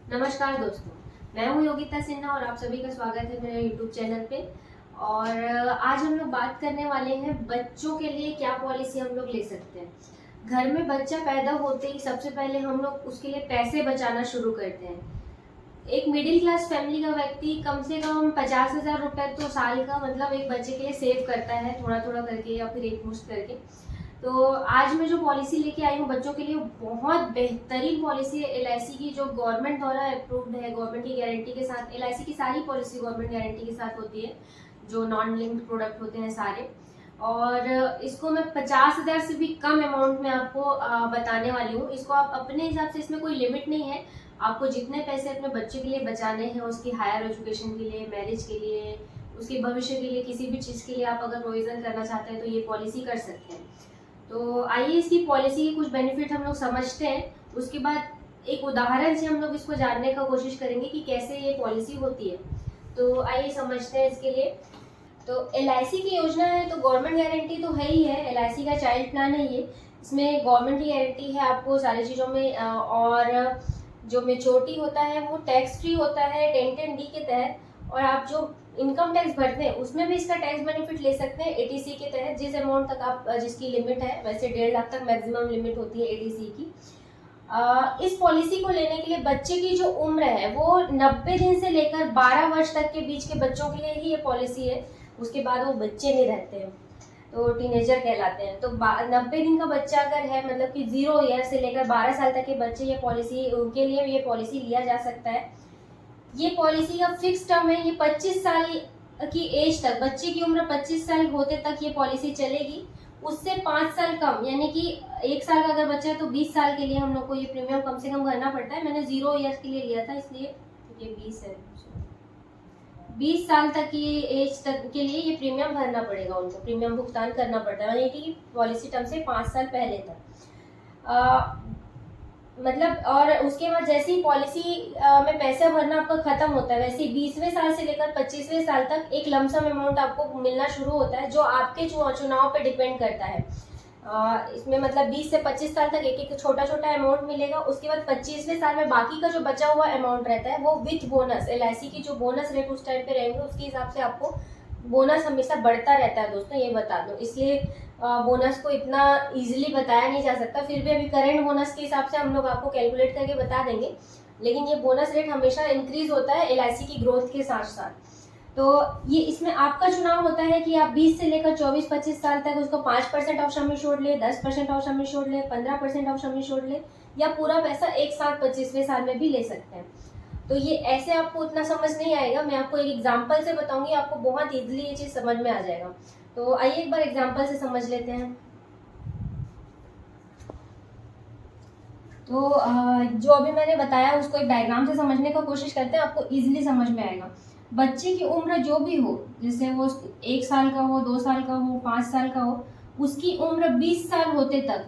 नमस्कार दोस्तों, मैं हूं योगिता सिन्हा और आप सभी का स्वागत है मेरे YouTube चैनल पे। और आज हम लोग बात करने वाले हैं बच्चों के लिए क्या पॉलिसी हम लोग ले सकते हैं। घर में बच्चा पैदा होते ही सबसे पहले हम लोग उसके लिए पैसे बचाना शुरू करते हैं। एक मिडिल क्लास फैमिली का व्यक्ति कम से कम 50,000 रुपए तो साल का मतलब एक बच्चे के लिए सेव करता है, थोड़ा थोड़ा करके या फिर एक मुश्त करके। तो आज मैं जो पॉलिसी लेके आई हूँ बच्चों के लिए, बहुत बेहतरीन पॉलिसी है एलआईसी की, जो गवर्नमेंट द्वारा अप्रूव्ड है। गवर्नमेंट की गारंटी के साथ एलआईसी की सारी पॉलिसी गवर्नमेंट गारंटी के साथ होती है, जो नॉन लिंक्ड प्रोडक्ट होते हैं सारे। और इसको मैं 50,000 से भी कम अमाउंट में आपको बताने वाली हूँ। इसको आप अपने हिसाब से, इसमें कोई लिमिट नहीं है। आपको जितने पैसे अपने बच्चे के लिए बचाने हैं, उसकी हायर एजुकेशन के लिए, मैरिज के लिए, उसके भविष्य के लिए, किसी भी चीज़ के लिए आप अगर प्रोविजन करना चाहते हैं तो ये पॉलिसी कर सकते हैं। तो आइए इसकी पॉलिसी के कुछ बेनिफिट हम लोग समझते हैं। उसके बाद एक उदाहरण से हम लोग इसको जानने का कोशिश करेंगे कि कैसे ये पॉलिसी होती है। तो आइए समझते हैं इसके लिए। तो एलआईसी की योजना है तो गवर्नमेंट गारंटी तो है ही है। एलआईसी का चाइल्ड प्लान है ये। इसमें गवर्नमेंट की गारंटी है आपको सारी चीज़ों में। और जो मेच्योरिटी होता है वो टैक्स फ्री होता है 1010D के तहत। और आप जो इनकम टैक्स भरते हैं उसमें भी इसका टैक्स बेनिफिट ले सकते हैं एटीसी के तहत, जिस अमाउंट तक आप, जिसकी लिमिट है, वैसे 1.5 लाख तक मैक्सिमम लिमिट होती है एटीसी की। इस पॉलिसी को लेने के लिए बच्चे की जो उम्र है वो 90 दिन से लेकर 12 वर्ष तक के बीच के बच्चों के लिए ही ये पॉलिसी है। उसके बाद वो बच्चे नहीं रहते हैं, तो टीनेजर कहलाते हैं। तो 90 दिन का बच्चा अगर है, मतलब कि 0 ईयर से लेकर 12 साल तक के बच्चे, ये पॉलिसी उनके लिए ये पॉलिसी लिया जा सकता है। ये पॉलिसी का फिक्स टर्म है, ये 25 साल की एज तक, बच्चे की उम्र 25 साल होते तक ये पॉलिसी चलेगी। उससे 5 साल कम, यानी कि 1 साल का अगर बच्चा है तो 20 साल के लिए हम लोग को ये प्रीमियम कम से कम भरना पड़ता है। मैंने 0 ईयर के लिए लिया था, इसलिए ये 20 है। 20 साल तक की एज तक के लिए ये प्रीमियम भरना पड़ेगा, उनको प्रीमियम भुगतान करना पड़ता है, यानी कि पॉलिसी टर्म से 5 साल पहले तक। मतलब और उसके बाद जैसे ही पॉलिसी में पैसा भरना आपका खत्म होता है, वैसे ही 20वें साल से लेकर 25वें साल तक एक लमसम अमाउंट आपको मिलना शुरू होता है, जो आपके चुनाव पे डिपेंड करता है। इसमें मतलब 20 से 25 साल तक एक एक छोटा छोटा अमाउंट मिलेगा। उसके बाद 25वें साल में बाकी का जो बचा हुआ अमाउंट रहता है वो विथ बोनस, एलआईसी की जो बोनस रेट उस टाइम पे रहेंगे उसके हिसाब से आपको बोनस हमेशा बढ़ता रहता है दोस्तों, ये बता दो। इसलिए बोनस को इतना इजीली बताया नहीं जा सकता, फिर भी अभी करंट बोनस के हिसाब से हम लोग आपको कैलकुलेट करके बता देंगे। लेकिन ये बोनस रेट हमेशा इंक्रीज होता है एलआईसी की ग्रोथ के साथ साथ। तो ये इसमें आपका चुनाव होता है कि आप 20 से लेकर 24-25 साल तक उसको 5% ऑफ सम एश्योर्ड ले, 10% ऑफ सम एश्योर्ड ले, 15% ऑफ सम एश्योर्ड ले, या पूरा पैसा एक साथ 25वें साल में भी ले सकते हैं। तो ये ऐसे आपको उतना समझ नहीं आएगा, मैं आपको एक एग्जांपल से बताऊंगी, आपको बहुत इजीली ये चीज समझ में आ जाएगा। तो आइए एक बार एग्जांपल से समझ लेते हैं। तो जो अभी मैंने बताया उसको एक डायग्राम से समझने का कोशिश करते हैं, आपको इजीली समझ में आएगा। बच्चे की उम्र जो भी हो, जैसे वो 1 साल का हो, 2 साल का हो, 5 साल का हो, उसकी उम्र 20 साल होते तक,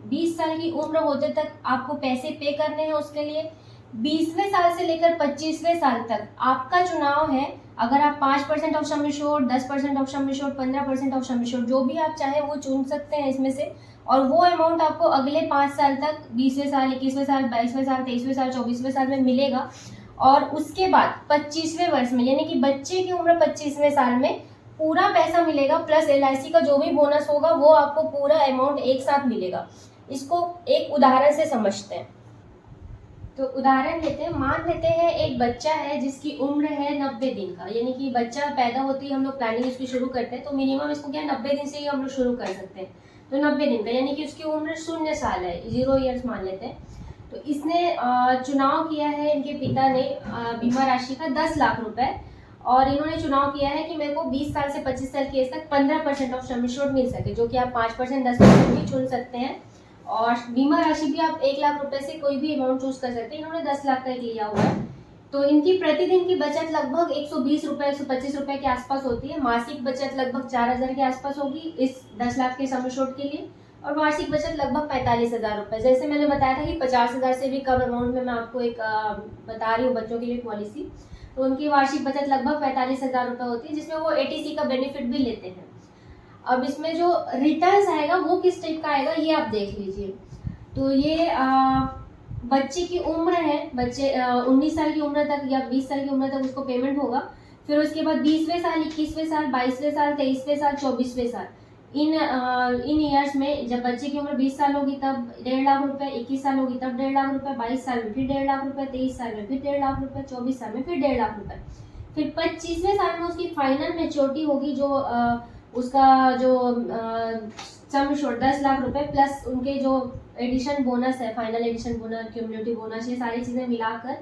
20 साल की उम्र होते तक आपको पैसे पे करने हैं उसके लिए। 20वें साल से लेकर 25वें साल तक आपका चुनाव है। अगर आप 5% of sum assured, 10% of sum assured, 15% of sum assured, जो भी आप चाहे वो चुन सकते हैं इसमें से। और वो अमाउंट आपको अगले 5 साल तक, 20वें साल, 21वें साल, 22वें साल, 23वें साल, 24वें साल में मिलेगा। और उसके बाद 25वें वर्ष में, यानी कि बच्चे की उम्र 25वें साल में पूरा पैसा मिलेगा, प्लस एलआईसी का जो भी बोनस होगा वो आपको पूरा अमाउंट एक साथ मिलेगा। इसको एक उदाहरण से समझते हैं। तो उदाहरण लेते हैं, मान लेते हैं एक बच्चा है जिसकी उम्र है 90 दिन का, यानी कि बच्चा पैदा होते ही हम लोग प्लानिंग इसकी शुरू करते हैं, तो मिनिमम इसको क्या 90 दिन से ही हम लोग शुरू कर सकते हैं। तो 90 दिन का यानी कि उसकी उम्र 0 साल है, 0 ईयर्स मान लेते हैं। तो इसने चुनाव किया है, इनके पिता ने बीमा राशि का 10 लाख रुपए, और इन्होंने चुनाव किया है कि मेरे को 20 साल से 25 साल की एज तक 15% ऑफ सम एश्योर्ड मिल सके, जो कि आप 5%, 10% भी चुन सकते हैं। और बीमा राशि भी आप 1 लाख रुपए से कोई भी अमाउंट चूज कर सकते हैं। इन्होंने 10 लाख का एक लिया हुआ है। तो इनकी प्रतिदिन की बचत लगभग 120 रुपए, 125 रुपए के आसपास होती है। मासिक बचत लगभग 4,000 के आसपास होगी इस 10 लाख के सम एश्योर्ड के लिए। और वार्षिक बचत लगभग 45,000 रुपए। जैसे मैंने बताया था कि 50,000 से भी कम अमाउंट में मैं आपको एक बता रही हूँ बच्चों के लिए पॉलिसी। तो उनकी वार्षिक बचत लगभग 45,000 रुपए होती है, जिसमें वो एटीसी का बेनिफिट भी लेते हैं। अब इसमें जो रिटर्न्स आएगा वो किस टाइप का आएगा ये आप देख लीजिए। तो ये बच्चे की उम्र है, बच्चे 19 साल की उम्र तक या 20 साल की उम्र तक उसको पेमेंट होगा। फिर उसके बाद 20वें साल, 21वें साल, 22वें साल, 23वें साल, 24वें साल, इन ईयर्स में जब बच्चे की उम्र 20 साल होगी तब 1.5 लाख रुपए, 21 साल होगी तब 1.5 लाख रुपए, 22 साल में फिर 1.5 लाख रुपए, 23 साल में फिर 1.5 लाख रुपए, 24 साल में फिर 1.5 लाख रुपए। फिर 25वें साल में उसकी फाइनल मेच्योरिटी होगी, जो उसका जो सम एश्योर्ड 10 लाख रुपए प्लस उनके जो एडिशन बोनस है, final addition bonus, cumulative bonus, ये सारी चीजें मिलाकर,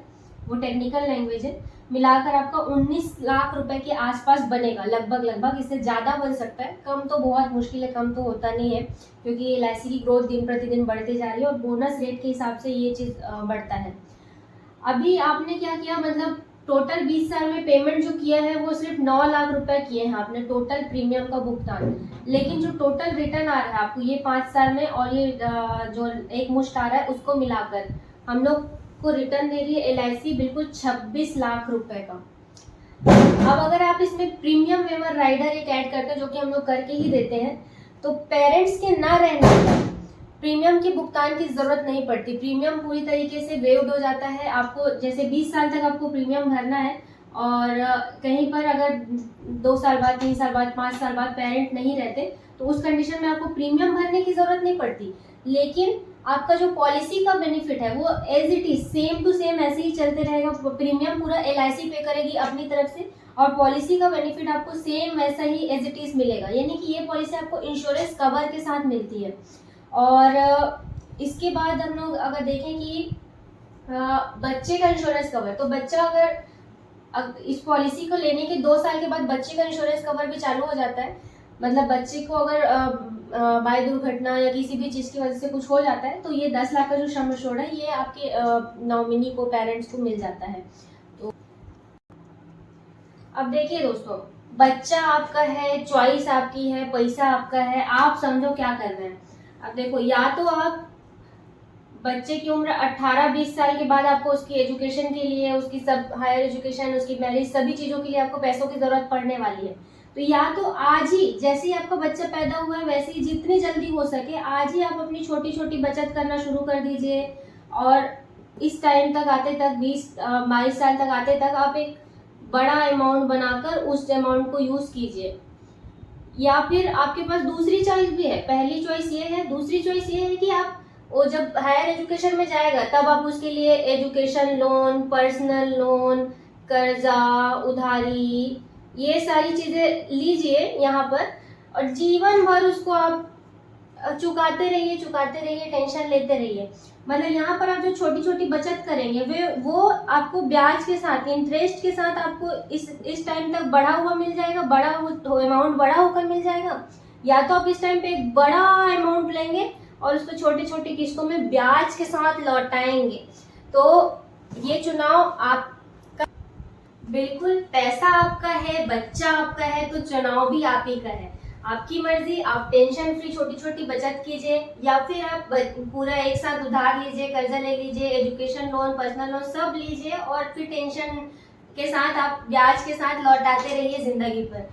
वो टेक्निकल लैंग्वेज है, मिलाकर आपका 19 लाख रुपए के आसपास बनेगा लगभग। इससे ज्यादा बन सकता है, कम तो बहुत मुश्किल है, कम तो होता नहीं है, क्योंकि एलआईसी की ग्रोथ दिन प्रतिदिन बढ़ते जा रही है और बोनस रेट के हिसाब से ये चीज बढ़ता है। अभी आपने क्या किया, मतलब टोटल 20 साल में पेमेंट जो किया है वो सिर्फ 9 लाख रुपए किए हैं आपने टोटल प्रीमियम का भुगतान। लेकिन जो टोटल रिटर्न आ रहा है आपको ये 5 साल में, और ये जो एक मुश्त आ रहा है उसको मिलाकर हम लोग को रिटर्न दे रही है एलआईसी बिल्कुल 26 लाख रुपए का। अब अगर आप इसमें प्रीमियम वेवर राइडर एक ऐड करते हैं, जो कि हम लोग करके ही देते हैं, तो पेरेंट्स के ना रहने पर प्रीमियम के भुगतान की जरूरत नहीं पड़ती। प्रीमियम पूरी तरीके से वेव्ड हो जाता है। आपको जैसे 20 साल तक आपको प्रीमियम भरना है, और कहीं पर अगर 2 साल बाद, 3 साल बाद, 5 साल बाद पेरेंट नहीं रहते, तो उस कंडीशन में आपको प्रीमियम भरने की जरूरत नहीं पड़ती। लेकिन आपका जो पॉलिसी का बेनिफिट है वो as it is same to same ऐसे ही चलते रहेगा। प्रीमियम पूरा एलआईसी पे करेगी अपनी तरफ से, और पॉलिसी का बेनिफिट आपको सेम वैसा ही एज इट इज मिलेगा। यानी कि ये पॉलिसी आपको इंश्योरेंस कवर के साथ मिलती है। और इसके बाद हम लोग अगर देखें कि बच्चे का इंश्योरेंस कवर, तो बच्चा अगर इस पॉलिसी को लेने के 2 साल के बाद बच्चे का इंश्योरेंस कवर भी चालू हो जाता है। मतलब बच्चे को अगर बाय दुर्घटना या किसी भी चीज की वजह से कुछ हो जाता है, तो ये 10 लाख का जो सम एश्योर्ड है ये आपके नॉमिनी को, पेरेंट्स को मिल जाता है। तो अब देखिए दोस्तों, बच्चा आपका है, चॉइस आपकी है, पैसा आपका है, आप समझो क्या कर रहे हैं। अब देखो, या तो आप बच्चे की उम्र 18-20 साल के बाद आपको उसकी एजुकेशन के लिए, उसकी सब हायर एजुकेशन, उसकी मैरिज, सभी चीजों के लिए आपको पैसों की जरूरत पड़ने वाली है। तो या तो आज ही, जैसे ही आपका बच्चा पैदा हुआ है वैसे ही जितनी जल्दी हो सके आज ही आप अपनी छोटी छोटी बचत करना शुरू कर दीजिए, और इस टाइम तक आते तक 20-22 साल तक आते तक आप एक बड़ा अमाउंट बनाकर उस अमाउंट को यूज कीजिए। या फिर आपके पास दूसरी चॉइस भी है। पहली चॉइस ये है, दूसरी चॉइस ये है कि आप वो जब हायर एजुकेशन में जाएगा तब आप उसके लिए एजुकेशन लोन, पर्सनल लोन, कर्जा, उधारी, ये सारी चीजें लीजिए यहाँ पर, और जीवन भर उसको आप चुकाते रहिए, टेंशन लेते रहिए। मतलब यहाँ पर आप जो छोटी छोटी बचत करेंगे वो आपको ब्याज के साथ, इंटरेस्ट के साथ आपको इस टाइम तक बढ़ा हुआ मिल जाएगा, अमाउंट बड़ा होकर मिल जाएगा। या तो आप इस टाइम पे एक बड़ा अमाउंट लेंगे और उसको छोटी छोटी किस्तों में ब्याज के साथ लौटाएंगे। तो ये चुनाव आपका, बिल्कुल पैसा आपका है, बच्चा आपका है, तो चुनाव भी आप ही का है। आपकी मर्जी, आप टेंशन फ्री छोटी छोटी बचत कीजिए, या फिर आप पूरा एक साथ उधार लीजिए, कर्जा ले लीजिए, एजुकेशन लोन, पर्सनल लोन सब लीजिए, और फिर टेंशन के साथ आप ब्याज के साथ लौटाते रहिए जिंदगी पर।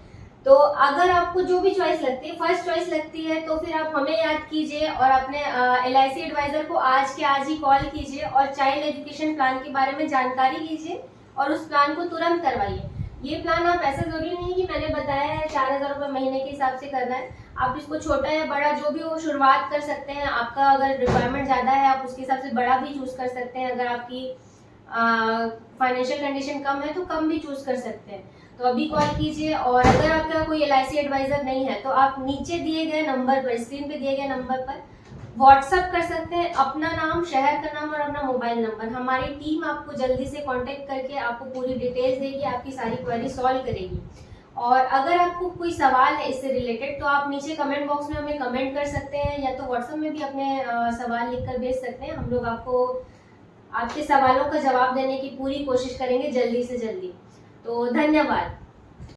तो अगर आपको जो भी चॉइस लगती है, फर्स्ट चॉइस लगती है, तो फिर आप हमें याद कीजिए और अपने एलआईसी एडवाइजर को आज के आज ही कॉल कीजिए और चाइल्ड एजुकेशन प्लान के बारे में जानकारी लीजिए और उस प्लान को तुरंत करवाइए। ये प्लान आप ऐसा जरूरी नहीं कि मैंने बताया है 4,000 रुपये महीने के हिसाब से करना है। आप इसको छोटा या बड़ा जो भी हो शुरुआत कर सकते हैं। आपका अगर रिक्वायरमेंट ज़्यादा है आप उसके हिसाब से बड़ा भी चूज कर सकते हैं। अगर आपकी फाइनेंशियल कंडीशन कम है तो कम भी चूज कर सकते हैं। तो अभी कॉल कीजिए। और अगर आपका कोई एलआईसी एडवाइजर नहीं है तो आप नीचे दिए गए नंबर पर, स्क्रीन पे दिए गए नंबर पर व्हाट्सएप कर सकते हैं अपना नाम, शहर का नाम और अपना मोबाइल नंबर। हमारी टीम आपको जल्दी से कांटेक्ट करके आपको पूरी डिटेल्स देगी, आपकी सारी क्वेरी सॉल्व करेगी। और अगर आपको कोई सवाल है इससे रिलेटेड तो आप नीचे कमेंट बॉक्स में हमें कमेंट कर सकते हैं, या तो व्हाट्सएप में भी अपने सवाल लिखकर भेज सकते हैं। हम लोग आपको आपके सवालों का जवाब देने की पूरी कोशिश करेंगे जल्दी से जल्दी। तो धन्यवाद।